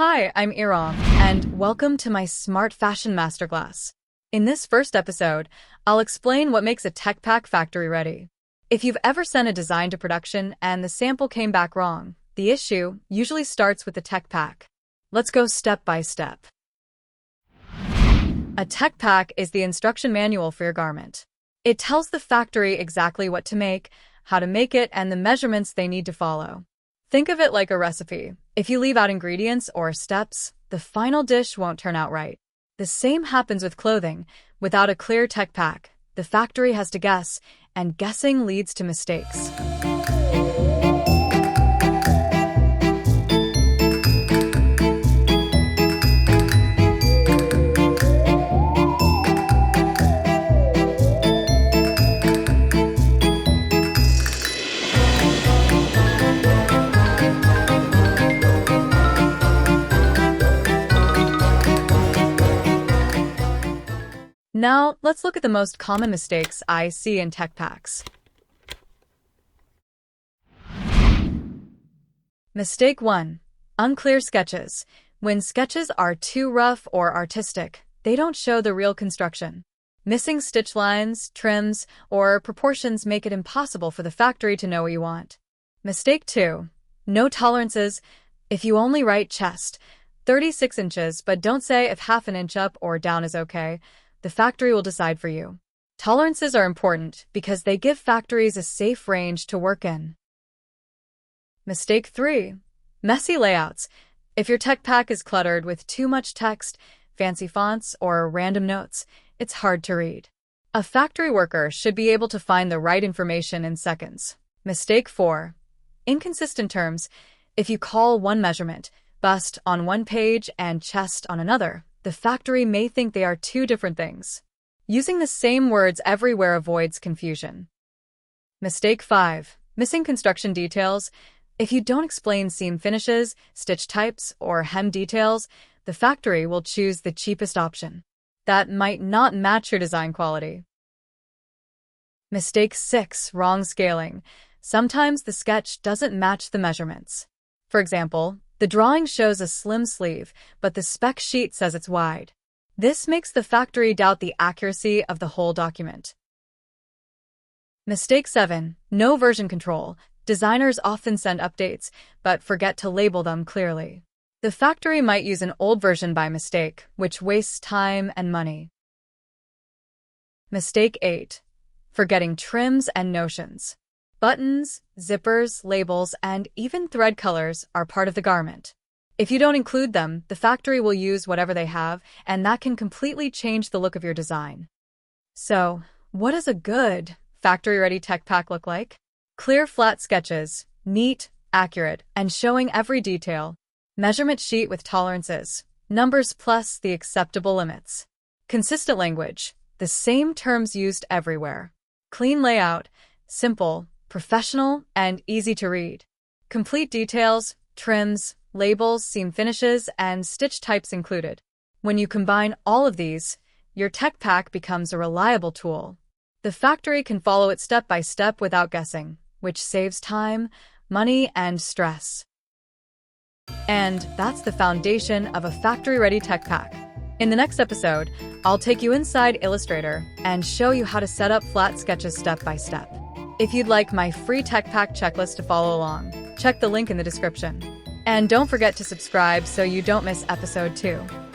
Hi, I'm Iram, and welcome to my Smart Fashion Masterclass. In this first episode, I'll explain what makes a tech pack factory ready. If you've ever sent a design to production and the sample came back wrong, the issue usually starts with the tech pack. Let's go step by step. A tech pack is the instruction manual for your garment. It tells the factory exactly what to make, how to make it, and the measurements they need to follow. Think of it like a recipe. If you leave out ingredients or steps, the final dish won't turn out right. The same happens with clothing. Without a clear tech pack, the factory has to guess, and guessing leads to mistakes. Now, let's look at the most common mistakes I see in tech packs. Mistake 1. Unclear sketches. When sketches are too rough or artistic, they don't show the real construction. Missing stitch lines, trims, or proportions make it impossible for the factory to know what you want. Mistake 2. No tolerances. If you only write chest, 36 inches, but don't say if half an inch up or down is okay, the factory will decide for you. Tolerances are important because they give factories a safe range to work in. Mistake 3. Messy layouts. If your tech pack is cluttered with too much text, fancy fonts, or random notes, it's hard to read. A factory worker should be able to find the right information in seconds. Mistake 4. Inconsistent terms. If you call one measurement bust on one page and chest on another, the factory may think they are two different things. Using the same words everywhere avoids confusion. Mistake 5. Missing construction details. If you don't explain seam finishes, stitch types, or hem details, the factory will choose the cheapest option. That might not match your design quality. Mistake 6. Wrong scaling. Sometimes the sketch doesn't match the measurements. For example, the drawing shows a slim sleeve, but the spec sheet says it's wide. This makes the factory doubt the accuracy of the whole document. Mistake 7. No version control. Designers often send updates, but forget to label them clearly. The factory might use an old version by mistake, which wastes time and money. Mistake 8. Forgetting trims and notions. Buttons, zippers, labels, and even thread colors are part of the garment. If you don't include them, the factory will use whatever they have, and that can completely change the look of your design. So, what does a good, factory-ready tech pack look like? Clear, flat sketches, neat, accurate, and showing every detail. Measurement sheet with tolerances, numbers plus the acceptable limits. Consistent language, the same terms used everywhere. Clean layout, simple, professional, and easy to read. Complete details, trims, labels, seam finishes, and stitch types included. When you combine all of these, your tech pack becomes a reliable tool. The factory can follow it step by step without guessing, which saves time, money, and stress. And that's the foundation of a factory-ready tech pack. In the next episode, I'll take you inside Illustrator and show you how to set up flat sketches step by step. If you'd like my free tech pack checklist to follow along, check the link in the description. And don't forget to subscribe so you don't miss episode 2.